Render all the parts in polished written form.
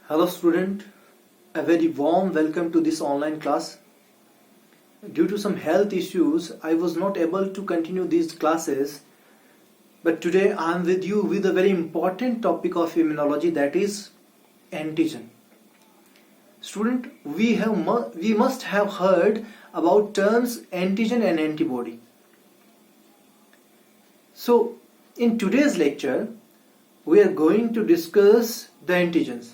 Hello student, a very warm welcome to this online class. Due to some health issues, I was not able to continue these classes, but today I am with you with a very important topic of immunology, that is antigen. Student, we must have heard about terms antigen and antibody. So in today's lecture, we are going to discuss the antigens.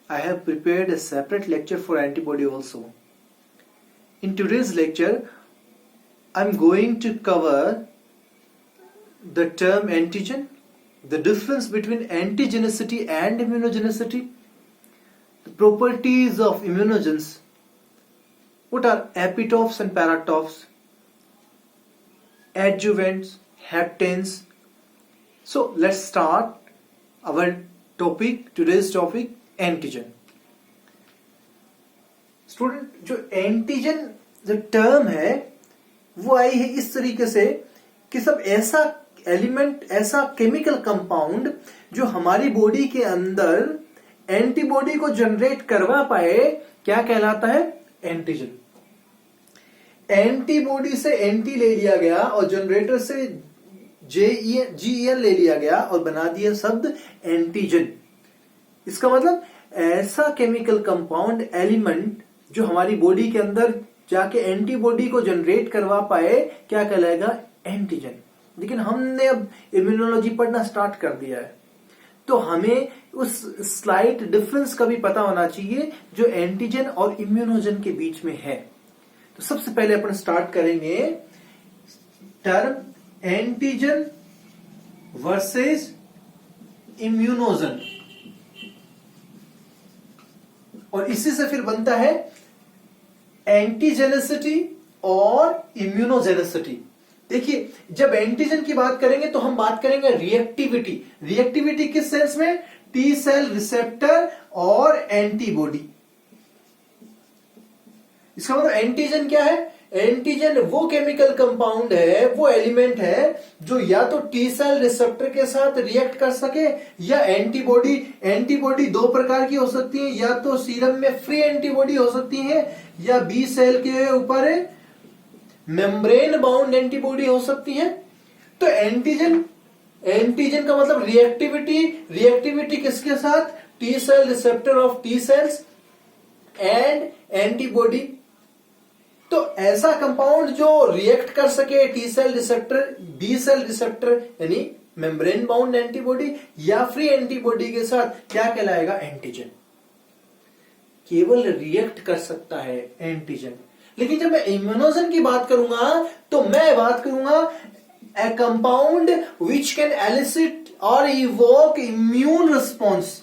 I have prepared a separate lecture for antibody also. In today's lecture, I'm going to cover the term antigen, the difference between antigenicity and immunogenicity, the properties of immunogens, what are epitopes and paratopes, adjuvants, haptens. So let's start our topic, today's topic, antigen. Student, जो antigen जो term है वो आई है इस तरीके से कि सब ऐसा एलिमेंट, ऐसा केमिकल कंपाउंड जो हमारी बॉडी के अंदर एंटीबॉडी को जनरेट करवा पाए, क्या कहलाता है? एंटीजन. एंटीबॉडी से एंटी ले लिया गया और जनरेटर से GEN ले लिया गया और बना दिया शब्द एंटीजन. इसका मतलब ऐसा केमिकल कंपाउंड एलिमेंट जो हमारी बॉडी के अंदर जाके एंटीबॉडी को जनरेट करवा पाए, क्या कहलाएगा? एंटीजन. लेकिन हमने अब इम्यूनोलॉजी पढ़ना स्टार्ट कर दिया है, तो हमें उस स्लाइट डिफरेंस का भी पता होना चाहिए जो एंटीजन और इम्यूनोजन के बीच में है. तो सबसे पहले अपन स्टार्ट करेंगे टर्म एंटीजन वर्सेस इम्यूनोजन, और इसी से फिर बनता है एंटीजेनिसिटी और इम्यूनोजेनिसिटी. देखिए, जब एंटीजन की बात करेंगे तो हम बात करेंगे रिएक्टिविटी. रिएक्टिविटी किस सेंस में? टी सेल रिसेप्टर और एंटीबॉडी. इसका मतलब एंटीजन क्या है? एंटीजन वो केमिकल कंपाउंड है, वो एलिमेंट है जो या तो टी सेल रिसेप्टर के साथ रिएक्ट कर सके या एंटीबॉडी. एंटीबॉडी दो प्रकार की हो सकती है, या तो सीरम में फ्री एंटीबॉडी हो सकती है या बी सेल के ऊपर मेम्ब्रेन बाउंड एंटीबॉडी हो सकती है. तो एंटीजन का मतलब रिएक्टिविटी किसके साथ? T cell receptor of T cells and antibody. तो ऐसा कंपाउंड जो रिएक्ट कर सके T cell receptor, B cell receptor यानी मेम्ब्रेन बाउंड एंटीबॉडी या फ्री एंटीबॉडी के साथ, क्या कहलाएगा? एंटीजन. केवल रिएक्ट कर सकता है एंटीजन. लेकिन जब मैं इम्यूनोजन की बात करूंगा तो मैं बात करूंगा ए कंपाउंड विच कैन एलिसिट और इवोक इम्यून रिस्पॉन्स.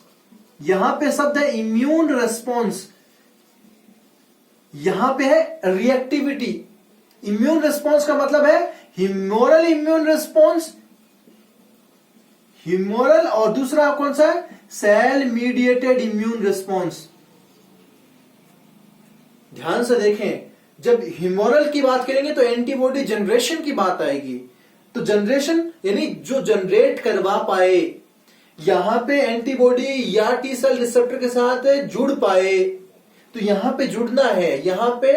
यहां पे शब्द है इम्यून रिस्पॉन्स, यहां पे है रिएक्टिविटी. इम्यून रिस्पॉन्स का मतलब है ह्यूमोरल इम्यून रिस्पॉन्स, ह्यूमोरल, और दूसरा कौन सा है? Cell mediated immune response. ध्यान से देखें, जब ह्यूमोरल की बात करेंगे तो एंटीबॉडी जनरेशन की बात आएगी. तो जनरेशन यानी जो जनरेट करवा पाए, यहां पे एंटीबॉडी या टी सेल रिसेप्टर के साथ जुड़ पाए, तो यहां पे जुड़ना है, यहां पे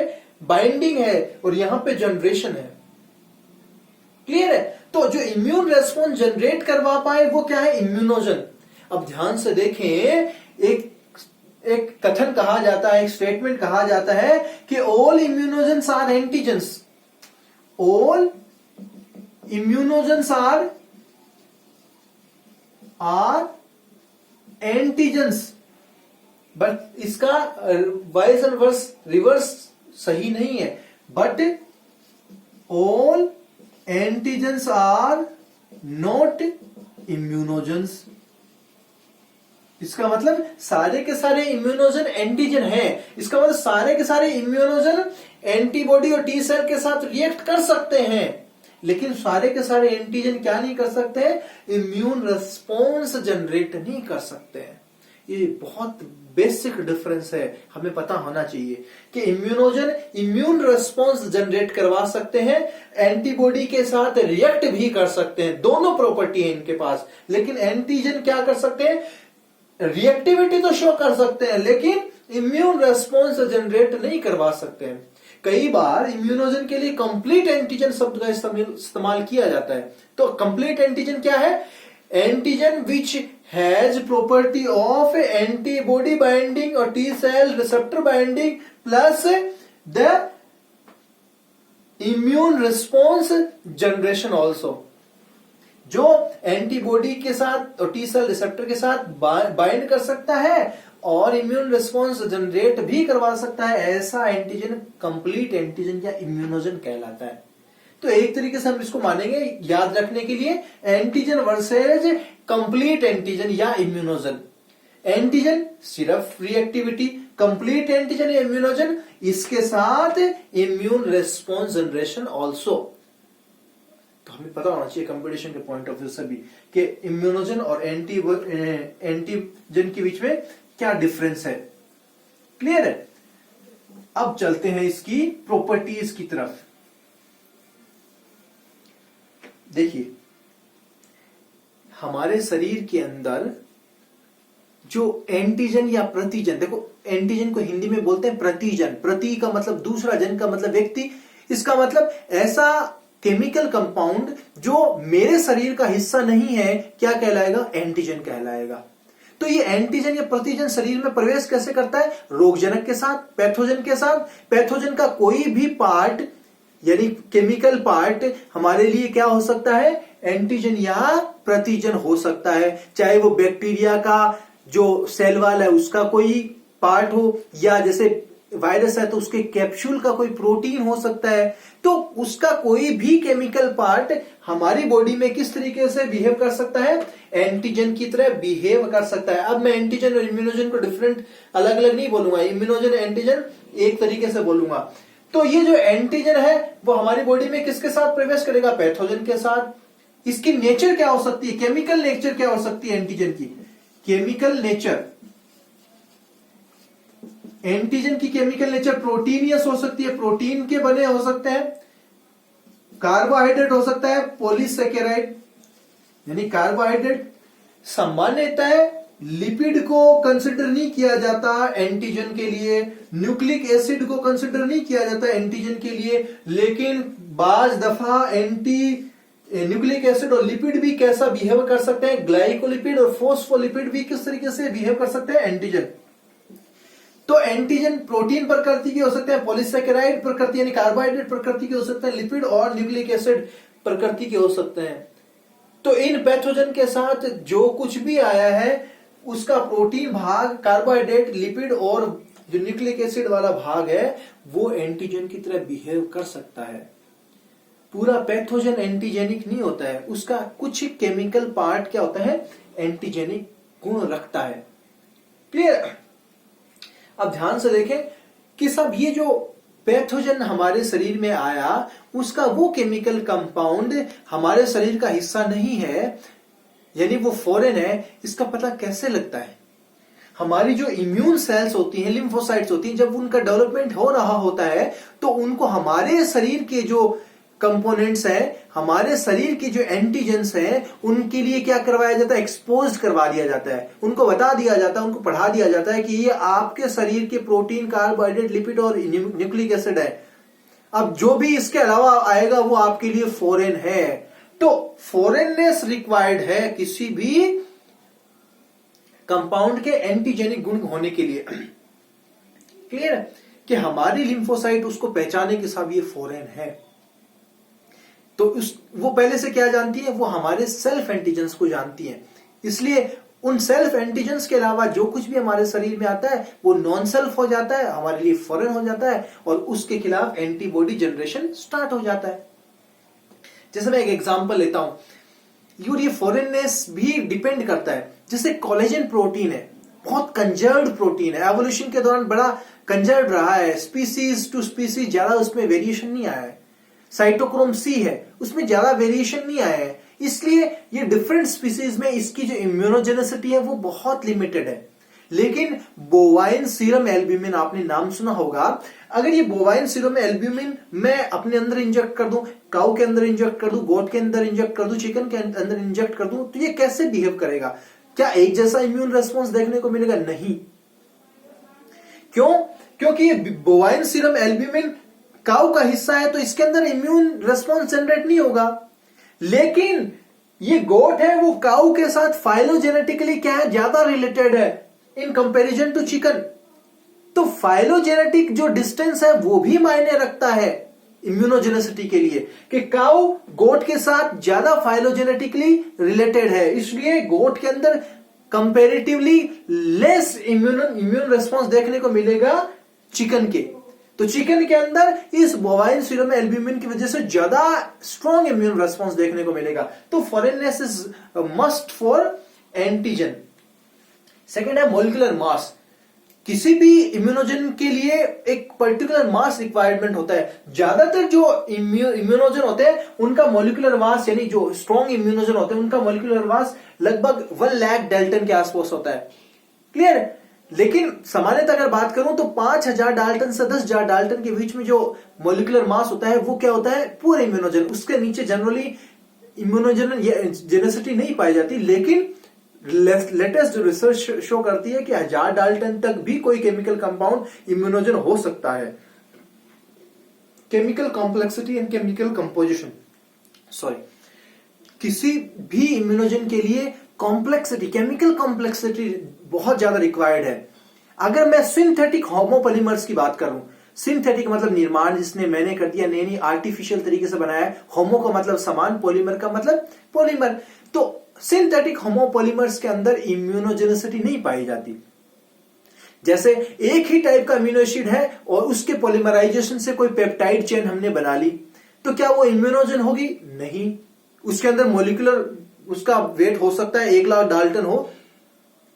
बाइंडिंग है और यहां पे जनरेशन है. क्लियर है? तो जो इम्यून रेस्पॉन्स जनरेट करवा पाए वो क्या है? इम्यूनोजन. अब ध्यान से देखें, एक कथन कहा जाता है, एक स्टेटमेंट कहा जाता है कि all immunogens are antigens. All immunogens are antigens. But इसका वाइस एंड रिवर्स सही नहीं है. But all antigens are not immunogens. इसका मतलब सारे के सारे इम्यूनोजन एंटीजन हैं. इसका मतलब सारे के सारे इम्यूनोजन एंटीबॉडी और टी सेल के साथ रिएक्ट कर सकते हैं, लेकिन सारे के सारे एंटीजन क्या नहीं कर सकते? इम्यून रिस्पॉन्स जनरेट नहीं कर सकते हैं. ये बहुत बेसिक डिफरेंस है, हमें पता होना चाहिए कि इम्यूनोजन इम्यून रिस्पॉन्स जनरेट करवा सकते हैं, एंटीबॉडी के साथ रिएक्ट भी कर सकते हैं, दोनों प्रॉपर्टी है इनके पास. लेकिन एंटीजन क्या कर सकते हैं? रिएक्टिविटी तो शो कर सकते हैं लेकिन इम्यून रेस्पॉन्स जनरेट नहीं करवा सकते हैं। कई बार इम्यूनोजन के लिए कंप्लीट एंटीजन शब्द का इस्तेमाल किया जाता है। तो कंप्लीट एंटीजन क्या है? Antigen which has property of antibody binding और T cell receptor binding plus the immune response generation also, जो एंटीबॉडी के साथ और टी सेल रिसेप्टर के साथ बाइंड कर सकता है और इम्यून रिस्पॉन्स जनरेट भी करवा सकता है, ऐसा एंटीजन कंप्लीट एंटीजन या इम्यूनोजन कहलाता है। तो एक तरीके से हम इसको मानेंगे याद रखने के लिए, एंटीजन वर्सेज कंप्लीट एंटीजन या इम्यूनोजन। एंटीजन सिर्फ रिएक्टिविटी, कंप्लीट एंटीजन या इम्यूनोजन इसके साथ इम्यून रिस्पॉन्स जनरेशन ऑल्सो। तो हमें पता होना चाहिए कंपटीशन के पॉइंट ऑफ व्यू से भी कि इम्यूनोजन और एंटीजन के बीच में क्या डिफरेंस है। क्लियर है? अब चलते हैं इसकी प्रॉपर्टीज की तरफ। देखिए, हमारे शरीर के अंदर जो एंटीजन या प्रतिजन, देखो एंटीजन को हिंदी में बोलते हैं प्रतिजन, प्रति का मतलब दूसरा, जन का मतलब व्यक्ति, इसका मतलब ऐसा केमिकल कंपाउंड जो मेरे शरीर का हिस्सा नहीं है, क्या कहलाएगा? एंटीजन कहलाएगा। तो ये एंटीजन या प्रतिजन शरीर में प्रवेश कैसे करता है? रोगजनक के साथ, पैथोजन के साथ। पैथोजन का कोई भी पार्ट यानी केमिकल पार्ट हमारे लिए क्या हो सकता है? एंटीजन या प्रतिजन हो सकता है, चाहे वो बैक्टीरिया का जो सेल वाल है उसका कोई पार्ट हो, या जैसे वायरस है तो उसके कैप्सूल का कोई प्रोटीन हो सकता है। तो उसका कोई भी केमिकल पार्ट हमारी बॉडी में किस तरीके से बिहेव कर सकता है? एंटीजन की तरह बिहेव कर सकता है। अब मैं एंटीजन और इम्यूनोजन को डिफरेंट अलग अलग नहीं बोलूंगा, इम्यूनोजन एंटीजन एक तरीके से बोलूंगा। तो ये जो एंटीजन है वो हमारी बॉडी में किसके साथ प्रवेश करेगा? पैथोजन के साथ। इसकी नेचर क्या हो सकती है? केमिकल नेचर क्या हो सकती है एंटीजन की? केमिकल नेचर, एंटीजन की केमिकल नेचर प्रोटीनियस हो सकती है, प्रोटीन के बने हो सकते हैं, कार्बोहाइड्रेट हो सकता है, पॉलीसेकेराइड यानी कार्बोहाइड्रेट। सामान्यतः लिपिड को कंसिडर नहीं किया जाता एंटीजन के लिए, न्यूक्लिक एसिड को कंसिडर नहीं किया जाता एंटीजन के लिए, लेकिन बाज दफा न्यूक्लिक एसिड और लिपिड भी कैसा बिहेव कर सकते हैं? ग्लाइकोलिपिड और फोस्फोलिपिड भी किस तरीके से बिहेव कर सकते हैं? एंटीजन। तो एंटीजन प्रोटीन प्रकृति के हो सकते हैं, पॉलीसेकेराइड प्रकृति यानी कार्बोहाइड्रेट प्रकृति के हो सकते हैं, लिपिड और न्यूक्लिक एसिड प्रकृति के हो सकते हैं। तो इन पैथोजन के साथ जो कुछ भी आया है उसका प्रोटीन भाग, कार्बोहाइड्रेट, लिपिड और जो न्यूक्लिक एसिड वाला भाग है वो एंटीजन की तरह बिहेव कर सकता है। पूरा पैथोजन एंटीजेनिक नहीं होता है, उसका कुछ केमिकल पार्ट क्या होता है? एंटीजेनिक गुण रखता है। क्लियर? अब ध्यान से देखें कि सब ये जो पैथोजन हमारे शरीर में आया उसका वो केमिकल कंपाउंड हमारे शरीर का हिस्सा नहीं है, यानी वो फॉरेन है। इसका पता कैसे लगता है? हमारी जो इम्यून सेल्स होती हैं, लिम्फोसाइट्स होती हैं, जब उनका डेवलपमेंट हो रहा होता है तो उनको हमारे शरीर के जो कंपोनेंट्स हैं, हमारे शरीर के जो एंटीजेंस हैं, उनके लिए क्या करवाया जाता है? एक्सपोज करवा दिया जाता है, उनको बता दिया जाता है, उनको पढ़ा दिया जाता है कि ये आपके शरीर के प्रोटीन, कार्बोहाइड्रेट, लिपिड और न्यूक्लिक एसिड है। अब जो भी इसके अलावा आएगा वो आपके लिए फॉरेन है। तो फॉरेननेस रिक्वायर्ड है किसी भी कंपाउंड के एंटीजेनिक गुण होने के लिए। क्लियर? कि हमारी लिम्फोसाइट उसको पहचाने के साथ ये फॉरेन है। तो वो पहले से क्या जानती है? वो हमारे सेल्फ एंटीजेंस को जानती है। इसलिए उन सेल्फ एंटीजेंस के अलावा जो कुछ भी हमारे शरीर में आता है वो नॉन सेल्फ हो जाता है, हमारे लिए फॉरेन हो जाता है और उसके खिलाफ एंटीबॉडी जनरेशन स्टार्ट हो जाता है। जैसे मैं एक एग्जांपल लेता हूं, ये फॉरेननेस भी डिपेंड करता है। जैसे कोलेजन प्रोटीन है, बहुत कंजर्व्ड प्रोटीन है, एवोल्यूशन के दौरान बड़ा कंजर्व्ड रहा है, स्पीसीज टू स्पीसीज ज्यादा उसमें वेरिएशन नहीं आया है। साइटोक्रोम सी है, उसमें ज्यादा वेरिएशन नहीं आया है, इसलिए ये डिफरेंट स्पीसीज में इसकी जो इम्यूनोजेनेसिटी है वो बहुत लिमिटेड है। लेकिन बोवाइन सीरम एल्ब्यूमिन आपने नाम सुना होगा। अगर ये बोवाइन सीरम एल्ब्यूमिन मैं अपने अंदर इंजेक्ट कर दूं, काऊ के अंदर इंजेक्ट कर दूं, गोट के अंदर इंजेक्ट कर दूं, चिकन के अंदर इंजेक्ट कर दूं, तो ये कैसे बिहेव करेगा? क्या एक जैसा इम्यून रेस्पॉन्स देखने को मिलेगा? नहीं। क्यों? क्योंकि ये बोवाइन सीरम एल्ब्यूमिन काऊ का हिस्सा है, तो इसके अंदर इम्यून रेस्पॉन्स जनरेट नहीं होगा। लेकिन ये गोट है, वो काऊ के साथ फाइलोजेनेटिकली क्या है, ज्यादा रिलेटेड है इन कंपैरिजन टू चिकन। तो फाइलोजेनेटिक जो डिस्टेंस है वो भी मायने रखता है इम्यूनोजेनेसिटी के लिए, कि काऊ गोट के साथ ज्यादा फाइलोजेनेटिकली रिलेटेड है, इसलिए गोट के अंदर कंपैरेटिवली लेस इम्यून रेस्पॉन्स देखने को मिलेगा चिकन के। तो चिकन के अंदर इस बोवाइन सीरम एल्ब्यूमिन की वजह से ज्यादा स्ट्रॉन्ग इम्यून रेस्पॉन्स देखने को मिलेगा। तो foreignness is must for antigen. Second है मॉलिक्यूलर मास। किसी भी इम्यूनोजन के लिए एक पर्टिकुलर मास रिक्वायरमेंट होता है। ज्यादातर जो इम्यूनोजन होते हैं उनका मॉलिक्यूलर मास, यानी जो स्ट्रॉन्ग इम्यूनोजन होते हैं उनका मॉलिक्यूलर मास लगभग 1 लाख डाल्टन के आसपास होता है। क्लियर? लेकिन सामान्यतः अगर बात करूं तो 5000 डाल्टन से 10,000 डाल्टन के बीच में जो मॉलिक्यूलर मास होता है वो क्या होता है, पूरे इम्यूनोजन। उसके नीचे जनरली इम्यूनोजन जेनेसिटी नहीं पाई जाती। लेकिन लेटेस्ट जो रिसर्च शो करती है कि 1000 डाल्टन तक भी कोई केमिकल कंपाउंड इम्यूनोजन हो सकता है। Chemical complexity and chemical composition, sorry, किसी भी इम्यूनोजन के लिए कॉम्प्लेक्सिटी, केमिकल कॉम्प्लेक्सिटी बहुत ज्यादा रिक्वायर्ड है। अगर मैं सिंथेटिक होमोपॉलीमर्स की बात करूं, सिंथेटिक मतलब निर्माण जिसने मैंने कर दिया, नहीं आर्टिफिशियल तरीके से बनाया है। होमो का मतलब समान, पॉलीमर का मतलब पॉलीमर। तो सिंथेटिक होमोपॉलीमर्स के अंदर इम्यूनोजेनेसिटी नहीं पाई जाती। जैसे एक ही टाइप का अमीनो एसिड है और उसके पॉलीमराइजेशन से कोई पेप्टाइड चेन हमने बना ली, तो क्या वो इम्यूनोजन होगी? नहीं। उसके अंदर मॉलिक्यूलर उसका वेट हो सकता है 1 लाख डाल्टन हो,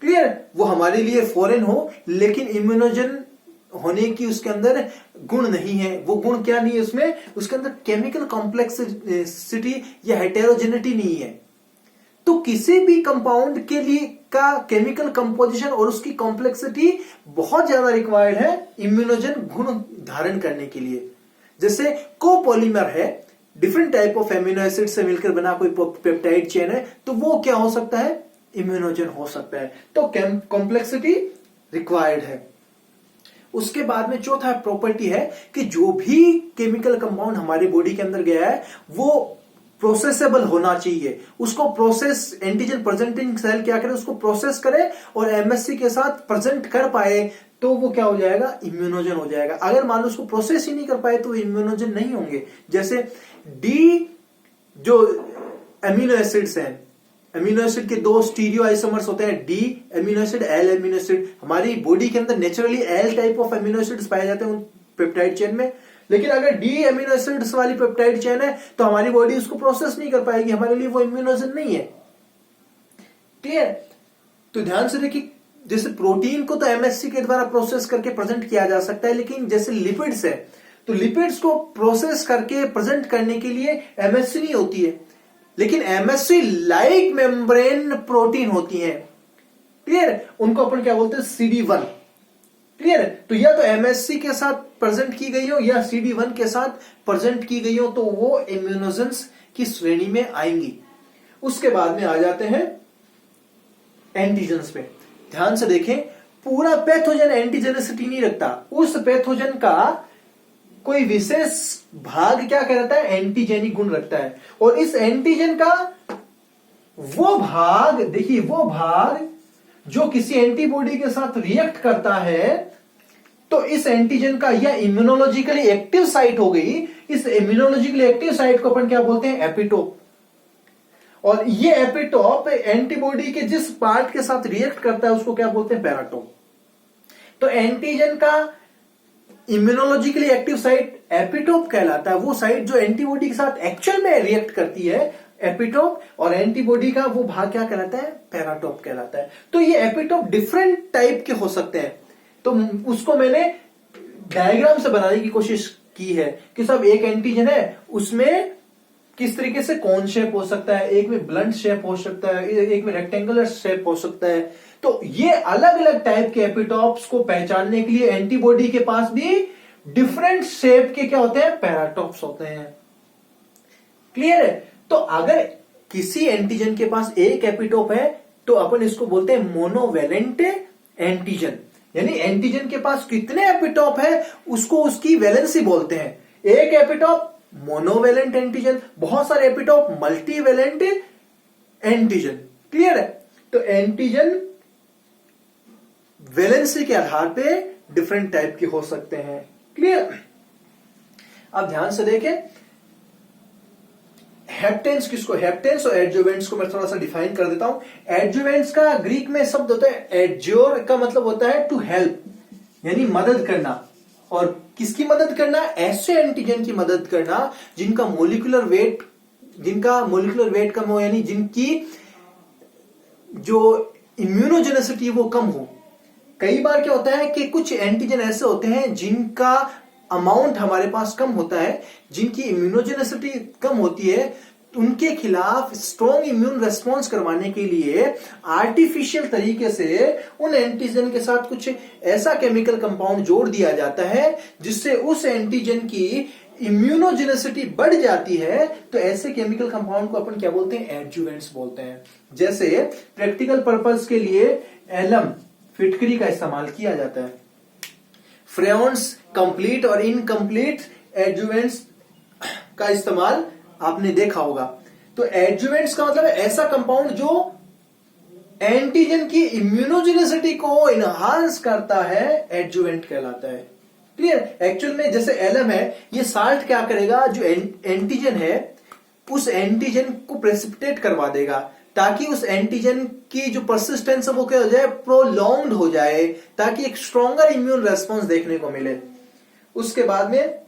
क्लियर, वो हमारे लिए फॉरेन हो, लेकिन इम्यूनोजन होने की उसके अंदर गुण नहीं है। वो गुण क्या नहीं है उसमें? उसके अंदर केमिकल कॉम्प्लेक्सिटी या हेटेरोजेनिटी नहीं है। तो किसी भी कंपाउंड के लिए का केमिकल कंपोजिशन और उसकी कॉम्प्लेक्सिटी बहुत ज्यादा रिक्वायर्ड है इम्यूनोजन गुण धारण करने के लिए। जैसे कोपॉलीमर है, different type of amino acid से मिलकर बना कोई पेप्टाइड चेन है, तो वो क्या हो सकता है? इम्यूनोजन हो सकता है। तो कॉम्प्लेक्सिटी रिक्वायर्ड है। उसके बाद में चौथा प्रॉपर्टी है कि जो भी केमिकल कंपाउंड हमारी बॉडी के अंदर गया है वो प्रोसेसेबल होना चाहिए। उसको प्रोसेस, एंटीजन प्रेजेंटिंग सेल क्या करे, उसको प्रोसेस करे और एमएससी के साथ प्रेजेंट कर पाए, तो वो क्या हो जाएगा? इम्यूनोजन हो जाएगा। अगर मान लो उसको प्रोसेस ही नहीं कर पाए तो इम्यूनोजन नहीं होंगे। जैसे डी जो एमिनो एसिड्स हैं, एमिनो एसिड के 2 स्टीरियो आइसोमर्स होते हैं, D amino acid, L amino acid. हमारी बॉडी के अंदर naturally L type of amino acids पाए जाते हैं उन पेप्टाइड चेन में। लेकिन अगर डी एमिनो एसिड्स वाली पेप्टाइड चेन है तो हमारी बॉडी उसको प्रोसेस नहीं कर पाएगी, हमारे लिए वो इम्यूनोजन नहीं है। क्लियर? तो ध्यान से देखिए, जैसे प्रोटीन को तो एमएससी के द्वारा प्रोसेस करके प्रेजेंट किया जा सकता है, लेकिन जैसे लिपिड्स है तो लिपिड्स को प्रोसेस करके प्रेजेंट करने के लिए एमएससी नहीं होती है, लेकिन एमएससी लाइक मेम्ब्रेन प्रोटीन होती है। क्लियर? उनको अपन क्या बोलते हैं? CD1। क्लियर? तो या तो एमएससी के साथ प्रेजेंट की गई हो या CD1 के साथ प्रेजेंट की गई हो, तो वो इम्यूनोजेंस की श्रेणी में आएंगी। उसके बाद में आ जाते हैं एंटीजेंस पे। ध्यान से देखें, पूरा पैथोजन एंटीजेनेसिटी नहीं रखता। उस पैथोजन का कोई विशेष भाग क्या कहता है? एंटीजेनिक गुण रखता है। और इस एंटीजन का वो भाग, देखिए वो भाग जो किसी एंटीबॉडी के साथ रिएक्ट करता है, तो इस एंटीजन का यह इम्यूनोलॉजिकली एक्टिव साइट हो गई। इस इम्यूनोलॉजिकली एक्टिव साइट को अपन क्या बोलते हैं? एपिटोप। और ये एपिटोप एंटीबॉडी के जिस पार्ट के साथ रिएक्ट करता है उसको क्या बोलते हैं? पैराटोप। तो एंटीजन का इम्यूनोलॉजिकली एक्टिव साइट एपिटोप कहलाता है। वो साइट जो एंटीबॉडी के साथ एक्चुअल में रिएक्ट करती है, एपिटोप, और एंटीबॉडी का वो भाग क्या कहलाता है? पैराटोप कहलाता है। तो ये एपिटोप डिफरेंट टाइप के हो सकते हैं। तो उसको मैंने डायग्राम से बनाने की कोशिश की है कि सब एक एंटीजन है, उसमें किस तरीके से कौन शेप हो सकता है, एक में ब्लंट शेप हो सकता है, एक में रेक्टेंगुलर शेप हो सकता है। तो ये अलग अलग टाइप के एपिटॉप्स को पहचानने के लिए एंटीबॉडी के पास भी डिफरेंट शेप के क्या होते हैं? पैराटॉप्स होते हैं। क्लियर है? तो अगर किसी एंटीजन के पास एक एपिटोप है तो अपन इसको बोलते हैं मोनोवेलेंट एंटीजन। यानी एंटीजन के पास कितने एपिटॉप है उसको उसकी वैलेंसी बोलते हैं। एक एपिटॉप मोनोवेलेंट एंटीजन, बहुत सारे एपिटॉप मल्टीवेलेंट एंटीजन। क्लियर है? तो एंटीजन वैलेंसी के आधार पे डिफरेंट टाइप के हो सकते हैं। क्लियर? अब ध्यान से देखें, हेप्टेन्स किसको, हेप्टेन्स और एडजुवेंट्स को मैं थोड़ा सा डिफाइन कर देता हूं। एडजुवेंट्स का ग्रीक में शब्द होता है एडज्योर, का मतलब होता है टू हेल्प, यानी मदद करना। और किसकी मदद करना? ऐसे एंटीजन की मदद करना जिनका मोलिकुलर वेट कम हो, यानी जिनकी जो इम्यूनोजेनेसिटी वो कम हो। कई बार क्या होता है कि कुछ एंटीजन ऐसे होते हैं जिनका अमाउंट हमारे पास कम होता है, जिनकी इम्यूनोजेनेसिटी कम होती है, उनके खिलाफ स्ट्रॉन्ग इम्यून रेस्पॉन्स करवाने के लिए आर्टिफिशियल तरीके से उन एंटीजन के साथ कुछ ऐसा केमिकल कंपाउंड जोड़ दिया जाता है जिससे उस एंटीजन की इम्यूनोजेनेसिटी बढ़ जाती है। तो ऐसे केमिकल कंपाउंड को अपन क्या बोलते हैं? एडजुवेंट्स बोलते हैं। जैसे प्रैक्टिकल पर्पस के लिए एलम, फिटकरी का इस्तेमाल किया जाता है। फ्रेयॉन्स कंप्लीट और इनकम्प्लीट एडजुवेंट्स का इस्तेमाल आपने देखा होगा। तो एडजुवेंट्स का मतलब है ऐसा कंपाउंड जो एंटीजन की इम्यूनोजेनेसिटी को इनहांस करता है, एडजुवेंट कहलाता है। क्लियर? एक्चुअल में जैसे एलएम है, ये साल्ट क्या करेगा, जो एंटीजन है उस एंटीजन को प्रेसिपिटेट करवा देगा ताकि उस एंटीजन की जो परसिस्टेंस है वो क्या हो जाए, प्रोलॉन्ग्ड हो जाए, ताकि एक स्ट्रॉन्गर इम्यून रेस्पॉन्स देखने को मिले। उसके बाद में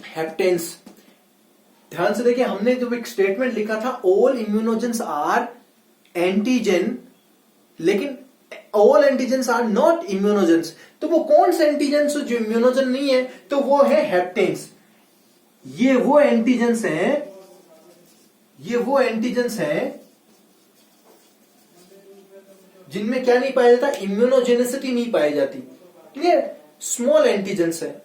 हेप्टेन्स, ध्यान से देखिए, हमने जो एक स्टेटमेंट लिखा था ऑल इम्यूनोजेंस आर एंटीजन, लेकिन ऑल एंटीजेंस आर नॉट इम्यूनोजेंस। तो वो कौन से एंटीजेंस जो इम्यूनोजन नहीं है? तो वो है हेप्टेन्स। ये वो एंटीजेंस हैं जिनमें क्या नहीं पाया जाता? इम्यूनोजेनेसिटी नहीं पाई जाती। क्लियर? स्मॉल एंटीजेंस है,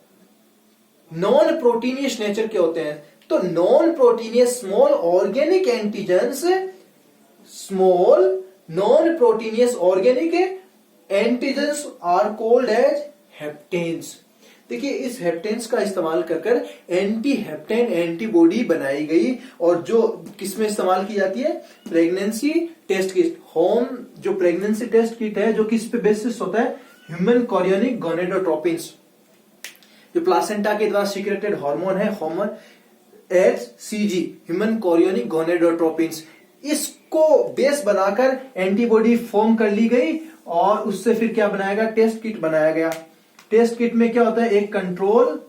नॉन प्रोटीनियस नेचर के होते हैं। तो non proteinaceous small organic antigens, small non proteinaceous organic antigens are called as haptens. देखिए, इस हेप्टेन्स का इस्तेमाल कर एंटी हेप्टेन एंटीबॉडी बनाई गई, और जो किसमें इस्तेमाल की जाती है? Pregnancy test kit. होम जो प्रेगनेंसी टेस्ट किट है, जो किस पे बेसिस होता है? ह्यूमन कोरियोनिक गोनेडोट्रोपिन्स, जो प्लासेंटा के द्वारा सीक्रेटेड हार्मोन है, हार्मोन HCG, ह्यूमन कोरियोनिक गोनेडोट्रोपिन्स। इसको बेस बनाकर एंटीबॉडी फॉर्म कर ली गई, और उससे फिर क्या बनाया गया? टेस्ट किट बनाया गया। टेस्ट किट में क्या होता है? एक कंट्रोल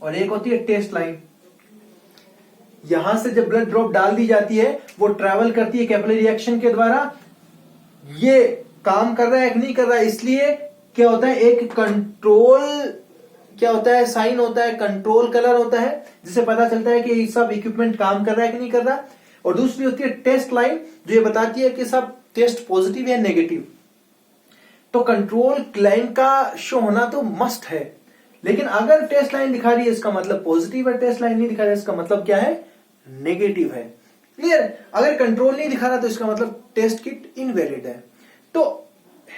और एक होती है टेस्ट लाइन। यहां से जब ब्लड ड्रॉप डाल दी जाती है, वो ट्रैवल करती है कैपिलरी रिएक्शन के द्वारा। ये काम कर रहा है कि नहीं कर रहा है, इसलिए क्या होता है? एक कंट्रोल क्या होता है? साइन होता है, कंट्रोल कलर होता है, जिससे पता चलता है कि ये सब इक्विपमेंट काम कर रहा है कि नहीं कर रहा। और दूसरी होती है टेस्ट लाइन, जो ये बताती है कि सब टेस्ट पॉजिटिव या नेगेटिव। तो कंट्रोल लाइन का शो होना तो मस्ट है, लेकिन अगर टेस्ट लाइन दिखा रही है इसका मतलब पॉजिटिव है, टेस्ट लाइन नहीं दिखा रही है इसका मतलब क्या है? नेगेटिव है। क्लियर? अगर कंट्रोल नहीं दिखा रहा तो इसका मतलब टेस्ट किट इनवैलिड है। तो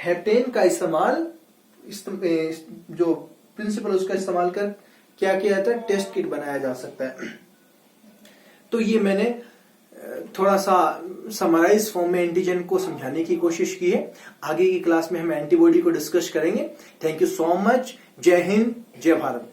हेप्टेन का इस्तेमाल, जो प्रिंसिपल उसका इस्तेमाल कर क्या किया जाता है? टेस्ट किट बनाया जा सकता है। तो ये मैंने थोड़ा सा समराइज फॉर्म में एंटीजन को समझाने की कोशिश की है। आगे की क्लास में हम एंटीबॉडी को डिस्कस करेंगे। Thank you so much. जय हिंद, जय भारत।